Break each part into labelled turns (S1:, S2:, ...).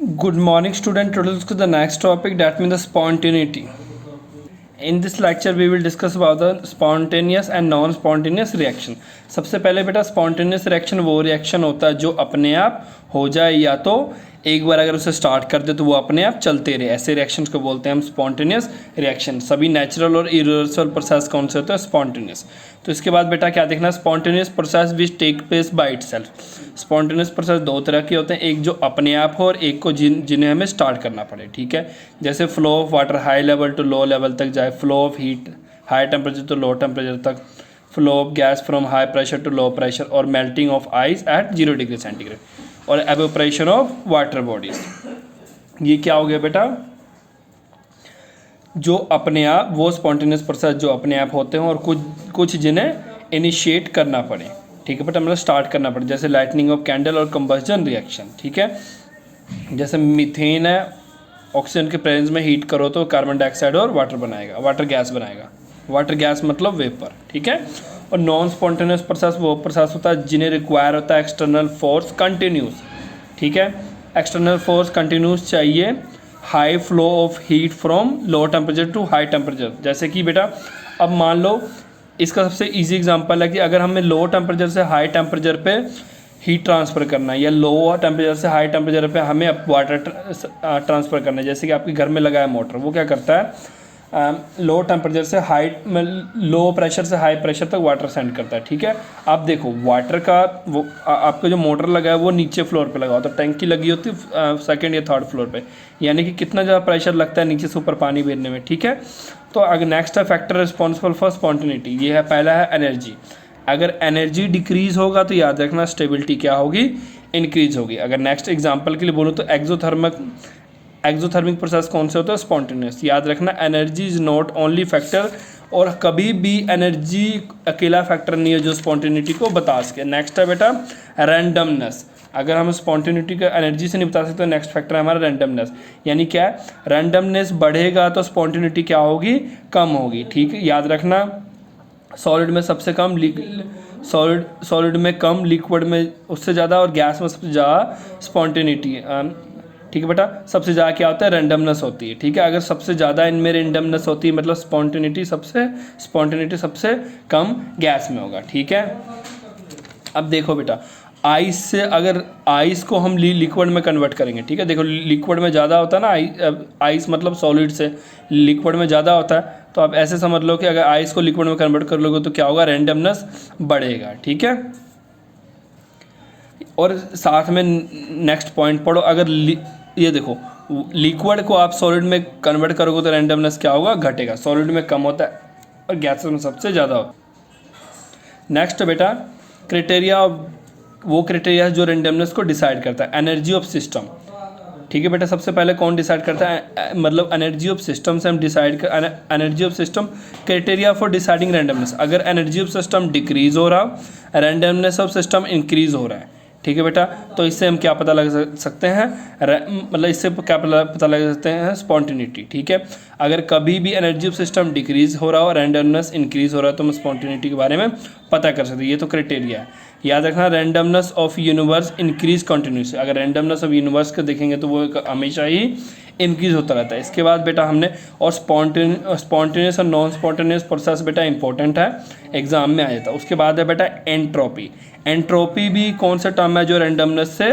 S1: Good morning, student. Today let's go to the next topic, that means the spontaneity. In this lecture we will discuss about the spontaneous and non spontaneous reaction. सबसे पहले बेटा spontaneous reaction वो reaction होता है जो अपने आप हो जाए या तो एक बार अगर उसे स्टार्ट कर दे तो वो अपने आप चलते रहे, ऐसे रिएक्शंस को बोलते हैं हम स्पॉन्टेनियस रिएक्शन. सभी नेचुरल और इरिवर्सिबल प्रोसेस कौन से होते हैं? स्पॉन्टेनियस. तो इसके बाद बेटा क्या देखना, spontaneous process which take place by itself. Spontaneous process दो तरह के होते हैं, एक जो अपने आप हो और एक को जिन्हें हमें स्टार्ट करना पड़े. ठीक है, जैसे flow of water high level to low level तक जाए, flow of heat high temperature to low temperature तक, flow of gas from high pressure to low pressure, और melting of ice at 0 degree centigrade, और evaporation of water bodies. ये क्या हो गया बेटा? जो अपने आप, वो स्पॉन्टेनियस प्रोसेस जो अपने आप होते हैं और कुछ जिन्हें इनिशिएट करना पड़े. ठीक है बेटा, मतलब स्टार्ट करना पड़े, जैसे लाइटनिंग ऑफ कैंडल और कंबस्जन रिएक्शन. ठीक है, जैसे मीथेन है, ऑक्सीजन के प्रेजेंस में हीट करो तो कार्बन डाइऑक्साइड और वाटर बनाएगा, वाटर गैस बनाएगा. वाटर गैस मतलब वेपर. ठीक है, और नॉन स्पॉन्टेनियस प्रोसेस वो प्रोसेस होता है जिन्हें रिक्वायर होता है एक्सटर्नल फोर्स कंटिन्यूस. ठीक है, एक्सटर्नल फोर्स कंटिन्यूस चाहिए, high flow of heat from low temperature to high temperature. जैसे कि बेटा अब मान लो, इसका सबसे इजी एग्जांपल है कि अगर हमें लो टेम्परेचर से हाई टेम्परेचर पे हीट ट्रांसफ़र करना है, या लो टेम्परेचर से हाई टेम्परेचर पे हमें वाटर ट्रांसफ़र करना है. जैसे कि आपके घर में लगा है मोटर, वो क्या करता है, लो टेम्परेचर से लो प्रेशर से हाई प्रेशर तक वाटर सेंड करता है. ठीक है, आप देखो वाटर का वो आपका जो मोटर लगा है वो नीचे फ्लोर पे लगा होता है, टैंकी लगी होती है सेकंड या थर्ड फ्लोर पे, यानी कि कितना ज़्यादा प्रेशर लगता है नीचे से ऊपर पानी भेजने में. ठीक है, तो अगर नेक्स्ट है फैक्टर रिस्पॉन्सिबल फॉर स्पॉन्टेनिटी, ये है पहला है एनर्जी. अगर एनर्जी डिक्रीज होगा तो याद रखना स्टेबिलिटी क्या होगी, इंक्रीज होगी. अगर नेक्स्ट एग्जांपल के लिए बोलूँ तो एक्सोथर्मिक प्रोसेस कौन से होता है? स्पॉन्टेनियस. याद रखना energy is not only factor, और कभी भी एनर्जी अकेला फैक्टर नहीं है जो स्पॉन्टेनिटी को बता सके. नेक्स्ट है बेटा रैंडमनेस. अगर हम स्पॉन्टेनिटी का एनर्जी से नहीं बता सकते तो नेक्स्ट फैक्टर है हमारा रैंडमनेस. यानी क्या, रैंडमनेस बढ़ेगा तो स्पॉन्टेनिटी क्या होगी, कम होगी. ठीक है, याद रखना सॉलिड में सबसे कम, सॉलिड में कम, लिक्विड में उससे ज़्यादा, और गैस में सबसे ज़्यादा स्पॉन्टेनिटी. ठीक है बेटा, सबसे ज़्यादा क्या होता है, रैंडमनेस होती है. ठीक है, अगर सबसे ज़्यादा इनमें रैंडमनेस होती है मतलब स्पॉन्टेनिटी सबसे कम गैस में होगा. ठीक है, अब देखो बेटा आइस से, अगर आइस को हम लिक्विड में कन्वर्ट करेंगे. ठीक है, देखो लिक्विड में ज़्यादा होता है ना, आइस मतलब सॉलिड से लिक्विड में ज़्यादा होता है, तो आप ऐसे समझ लो कि अगर आइस को लिक्विड में कन्वर्ट कर लोगे तो क्या होगा, रैंडमनेस बढ़ेगा. ठीक है, और साथ में नेक्स्ट पॉइंट पढ़ो, अगर ये देखो लिक्विड को आप सॉलिड में कन्वर्ट करोगे तो रैंडमनेस क्या होगा, घटेगा. सॉलिड में कम होता है और गैसेस में सबसे ज़्यादा होता है. नेक्स्ट बेटा क्राइटेरिया, वो क्राइटेरिया जो रैंडमनेस को डिसाइड करता है, एनर्जी ऑफ सिस्टम. ठीक है बेटा, सबसे पहले कौन डिसाइड करता है, मतलब एनर्जी ऑफ सिस्टम से हम डिसाइड कर, energy of system criteria for deciding randomness. अगर एनर्जी ऑफ सिस्टम डिक्रीज हो रहा, रैंडमनेस ऑफ सिस्टम इंक्रीज हो रहा है. ठीक है बेटा, तो इससे हम क्या पता लग सकते हैं, मतलब इससे क्या पता लग सकते हैं, स्पॉन्टेनिटी. ठीक है, अगर कभी भी एनर्जी ऑफ सिस्टम डिक्रीज हो रहा हो, रैंडमनेस इंक्रीज हो रहा है, तो हम स्पॉन्टेनिटी के बारे में पता कर सकते हैं. ये तो क्राइटेरिया है. याद रखना randomness of universe increase continuously. अगर रैंडमनेस ऑफ यूनिवर्स को देखेंगे तो वो हमेशा ही इंक्रीज होता रहता है. इसके बाद बेटा हमने, और स्पॉन्टेनियस और नॉन स्पॉन्टेनियस प्रोसेस बेटा इंपॉर्टेंट है, एग्जाम में आ जाता है. उसके बाद है बेटा एंट्रोपी. एंट्रोपी भी कौन सा टर्म है जो रैंडमनेस से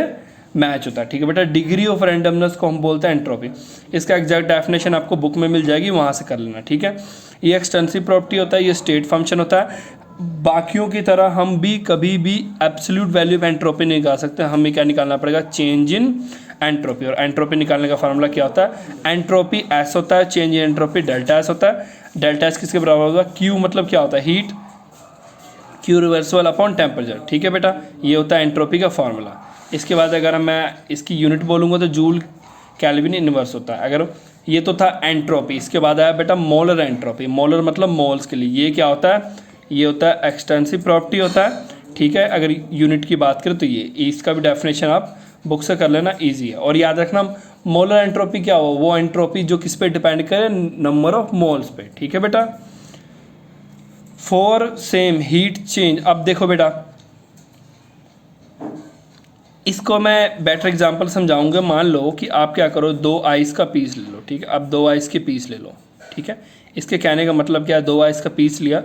S1: मैच होता है. ठीक है बेटा, डिग्री ऑफ रैंडमनेस को हम बोलते हैं एंट्रोपी. इसका एग्जैक्ट डेफिनेशन आपको बुक में मिल जाएगी, वहाँ से कर लेना. ठीक है, ये एक्सटेंसिव प्रॉपर्टी होता है, ये स्टेट फंक्शन होता है. बाकियों की तरह हम भी कभी भी एब्सोल्यूट वैल्यू ऑफ एंट्रोपी नहीं निकाल सकते. हमें क्या निकालना पड़ेगा, चेंज इन एंट्रोपी. और एंट्रोपी निकालने का फार्मूला क्या होता है, एंट्रोपी एस होता है, change in entropy delta S होता है. डेल्टा एस किसके बराबर होगा, क्यू मतलब क्या होता है, heat, Q reversible upon temperature. ठीक है बेटा, ये होता है एंट्रोपी का फार्मूला. इसके बाद अगर मैं इसकी यूनिट बोलूँगा तो जूल केल्विन इनवर्स होता है. अगर ये तो था एंट्रोपी. इसके बाद आया बेटा मोलर एंट्रोपी. मोलर मतलब मोल्स के लिए. ये क्या होता है, ये होता है एक्सटेंसिव प्रॉपर्टी होता है. ठीक है, अगर यूनिट की बात करें तो ये, इसका भी डेफिनेशन आप बुक से कर लेना, ईजी है. और याद रखना मोलर एंट्रोपी क्या हो, वो एंट्रोपी जो किस पे डिपेंड करे, नंबर ऑफ मोल्स पे. ठीक है बेटा, फॉर सेम हीट चेंज. अब देखो बेटा इसको मैं बेटर एग्जांपल समझाऊंगा। मान लो कि आप क्या करो, 2 आइस का पीस ले लो, ठीक है। अब 2 आइस के पीस ले लो, ठीक है। इसके कहने का मतलब क्या है, 2 आइस का पीस लिया,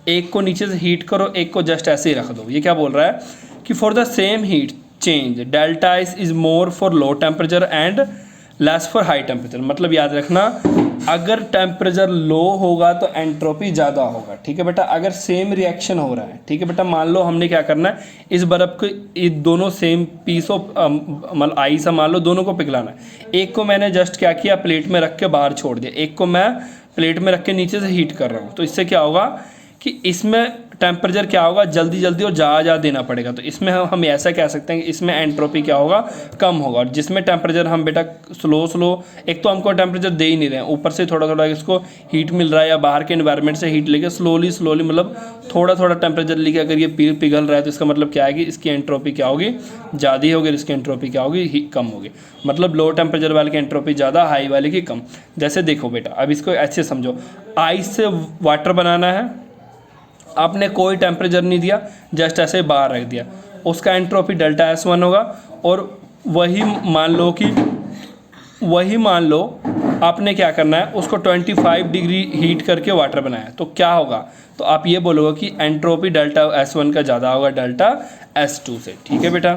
S1: एक को नीचे से हीट करो, एक को जस्ट ऐसे ही रख दो। ये क्या बोल रहा है कि for the same heat change delta ice is more for low temperature and less for high temperature. मतलब याद रखना, अगर टेम्परेचर लो होगा तो एंट्रोपी ज़्यादा होगा, ठीक है बेटा। अगर सेम रिएक्शन हो रहा है, ठीक है बेटा, मान लो हमने क्या करना है, इस बर्फ़ को, ये दोनों सेम पीस ऑफ मतलब आइस मान लो, दोनों को पिघलाना है। एक को मैंने जस्ट क्या किया, प्लेट में रख के बाहर छोड़ दिया, एक को मैं प्लेट में रख के नीचे से हीट कर रहा हूँ। तो इससे क्या होगा कि इसमें टेम्परेचर क्या होगा, जल्दी जल्दी और ज़्यादा देना पड़ेगा। तो इसमें हम ऐसा कह सकते हैं कि इसमें एंट्रोपी क्या होगा, कम होगा। और जिसमें टेम्परेचर हम बेटा स्लो, एक तो हमको टेम्परेचर दे ही नहीं रहे हैं, ऊपर से थोड़ा थोड़ा इसको हीट मिल रहा है, या बाहर के इन्वायरमेंट से हीट लेके स्लोली मतलब थोड़ा थोड़ा टेम्परेचर लेके अगर ये पिघल रहा है, तो इसका मतलब क्या है कि इसकी एंट्रोपी क्या होगी, ज़्यादा ही होगी, इसकी एंट्रोपी क्या होगी, कम होगी। मतलब लो टेम्परेचर वाले की एंट्रोपी ज़्यादा, हाई वाले की कम। जैसे देखो बेटा, अब इसको ऐसे समझो, आइस से वाटर बनाना है, आपने कोई टेम्परेचर नहीं दिया, जस्ट ऐसे बाहर रख दिया, उसका एंट्रोपी डेल्टा S1 होगा। और वही मान लो आपने क्या करना है, उसको 25 डिग्री हीट करके वाटर बनाया, तो क्या होगा, तो आप ये बोलोगे कि एंट्रोपी डेल्टा S1 का ज़्यादा होगा डेल्टा S2 से, ठीक है बेटा।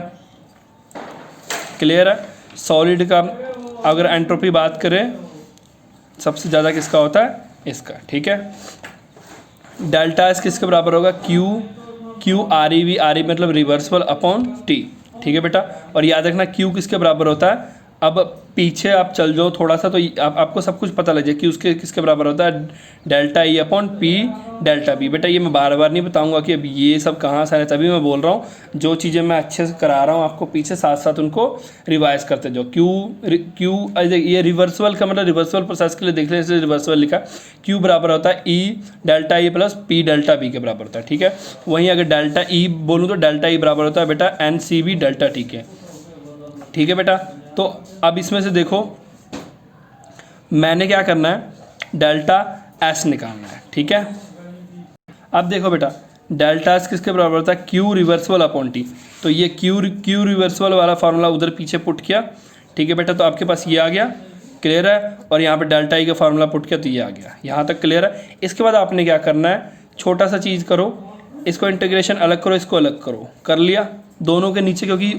S1: क्लियर है। सॉलिड का अगर एंट्रोपी बात करें, सबसे ज़्यादा किसका होता है, इसका, ठीक है। डेल्टा एस किसके बराबर होगा, क्यू ReV मतलब रिवर्सिबल अपॉन T, ठीक है बेटा। और याद रखना क्यू किसके बराबर होता है, अब पीछे आप चल जाओ थोड़ा सा, तो आपको सब कुछ पता लग जाए कि उसके किसके बराबर होता है, delta E upon P delta B। बेटा ये मैं बार बार नहीं बताऊंगा कि अब ये सब कहाँ से है, तभी मैं बोल रहा हूँ, जो चीज़ें मैं अच्छे से करा रहा हूँ आपको, पीछे साथ साथ उनको रिवाइज करते जाओ। क्यू ये रिवर्सिबल का मतलब, रिवर्सिबल प्रोसेस के लिए देख लें, इसलिए रिवर्सिबल लिखा। क्यू बराबर होता है E delta E plus P delta B के बराबर होता है, ठीक है। वहीं अगर डेल्टा E बोलूँ तो डेल्टा E बराबर होता है बेटा NCV डेल्टा T के, ठीक है बेटा। तो अब इसमें से देखो, मैंने क्या करना है, डेल्टा S निकालना है, ठीक है। अब देखो बेटा, डेल्टा S किसके बराबर होता है, क्यू रिवर्सिबल अपॉन T। तो ये क्यू रिवर्सिबल वाला फार्मूला उधर पीछे पुट किया, ठीक है बेटा। तो आपके पास ये आ गया, क्लियर है। और यहाँ पे डेल्टा E का फार्मूला पुट किया, तो ये आ गया, यहाँ तक क्लियर है। इसके बाद आपने क्या करना है, छोटा सा चीज़ करो, इसको इंटीग्रेशन अलग करो, इसको अलग करो, कर लिया। दोनों के नीचे, क्योंकि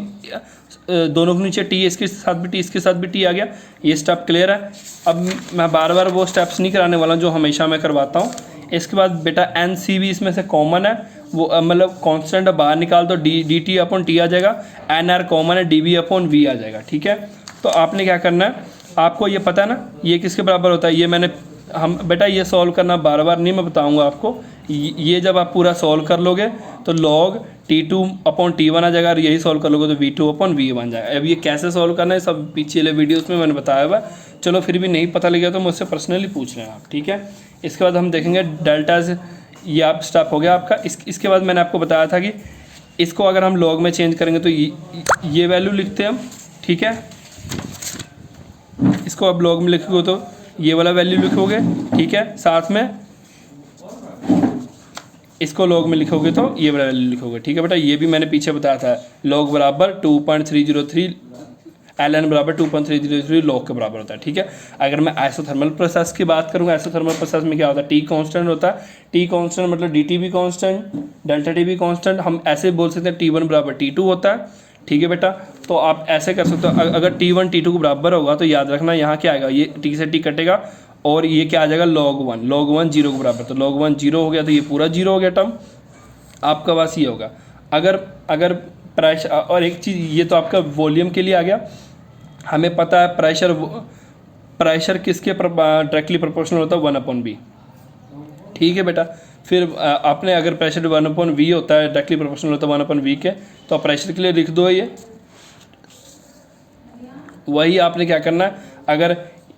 S1: दोनों के नीचे T, इसके साथ भी T, इसके साथ भी T आ गया, ये स्टेप क्लियर है। अब मैं बार बार वो स्टेप्स नहीं कराने वाला जो हमेशा मैं करवाता हूँ। इसके बाद बेटा NCV इसमें से कॉमन है, वो मतलब कांस्टेंट बाहर निकाल दो, DT अपॉन T आ जाएगा, NR कॉमन है, DV अपॉन V आ जाएगा, ठीक है। तो आपने क्या करना है, आपको ये पता है ना ये किसके बराबर होता है, ये मैंने बेटा ये सॉल्व करना बार बार नहीं मैं बताऊंगा आपको, ये जब आप पूरा सॉल्व कर लोगे तो log T2 अपॉन T1 आ जाएगा, और यही सॉल्व कर लोगे तो V2 अपॉन V बन जाएगा। अब ये कैसे सॉल्व करना है सब पिछले वीडियोस में मैंने बताया हुआ। चलो फिर भी नहीं पता लगे तो मुझसे पर्सनली पूछ लेना आप, ठीक है। इसके बाद हम देखेंगे डेल्टा से, ये आप स्टेप हो गया आपका। इसके बाद मैंने आपको बताया था कि इसको अगर हम log में चेंज करेंगे तो ये वैल्यू लिखते हैं हम, ठीक है। इसको अब log में लिखोगे तो ये वाला वैल्यू लिखोगे, ठीक है। साथ में इसको log में लिखोगे तो ये वाला वैल्यू लिखोगे, ठीक है बेटा। ये भी मैंने पीछे बताया था, log बराबर 2.303, ln बराबर 2.303 log के बराबर होता है, ठीक है। अगर मैं आइसोथर्मल प्रोसेस की बात करूँगा, आइसोथर्मल प्रोसेस में क्या होता है, T कांस्टेंट होता है। T कांस्टेंट मतलब DT भी कांस्टेंट, डेल्टा T भी कांस्टेंट। हम ऐसे बोल सकते हैं T1 बराबर T2 होता है, ठीक है बेटा। तो आप ऐसे कर सकते हो, अगर T1 T2 को बराबर होगा तो याद रखना यहाँ क्या आएगा, ये T से T कटेगा और ये क्या आ जाएगा, log 1 0 के बराबर। तो log 1 0 हो गया, तो ये पूरा 0 हो गया टर्म आपका, बस ये होगा। अगर प्रेशर, और एक चीज़, ये तो आपका वॉल्यूम के लिए आ गया। हमें पता है प्रेशर किसके डायरेक्टली प्रोपोर्शनल होता है, 1/V, ठीक है बेटा। फिर आपने अगर प्रेशर 1/V होता है, डायरेक्टली प्रोपोर्शनल होता है 1/V के, तो आप प्रेशर के लिए लिख दो ये। वही आपने क्या करना है, अगर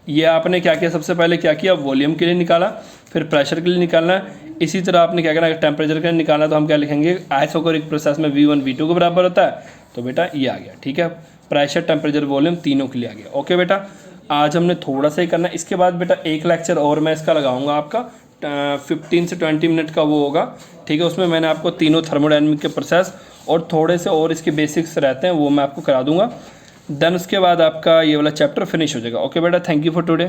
S1: ये आपने क्या किया, सबसे पहले क्या किया, वॉल्यूम के लिए निकाला, फिर प्रेशर के लिए निकालना है। इसी तरह आपने क्या करना है, अगर टेम्परेचर के लिए निकालना तो हम क्या लिखेंगे, आइसोकोरिक प्रोसेस में V1 V2 के बराबर होता है। तो बेटा ये आ गया, ठीक है। प्रेशर, टेम्परेचर, वॉल्यूम तीनों के लिए आ गया। ओके बेटा, आज हमने थोड़ा सा ही करना है। इसके बाद बेटा एक लेक्चर और मैं इसका लगाऊंगा आपका, 15 से 20 मिनट का वो होगा, ठीक है। उसमें मैंने आपको तीनों थर्मोडायनेमिक के प्रोसेस और थोड़े से और इसके बेसिक्स रहते हैं वो मैं आपको करा दूंगा। देन उसके बाद आपका ये वाला चैप्टर फिनिश हो जाएगा। ओके बेटा, थैंक यू फॉर टुडे।